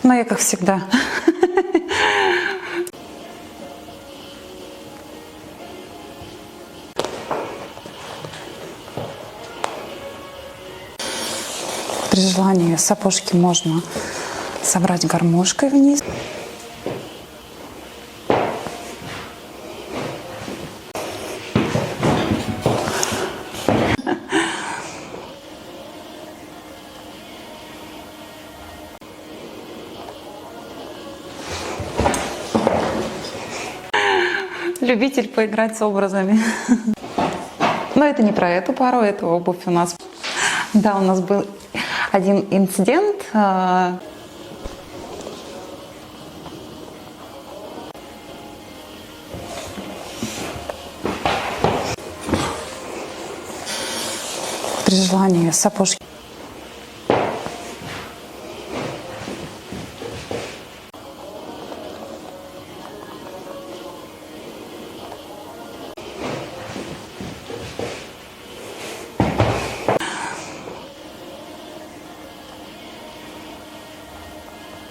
Моя, как всегда. При желании сапожки можно собрать гармошкой вниз. Любитель поиграть с образами. Но это не про эту пару, это обувь у нас. Да, у нас был один инцидент. При желании сапожки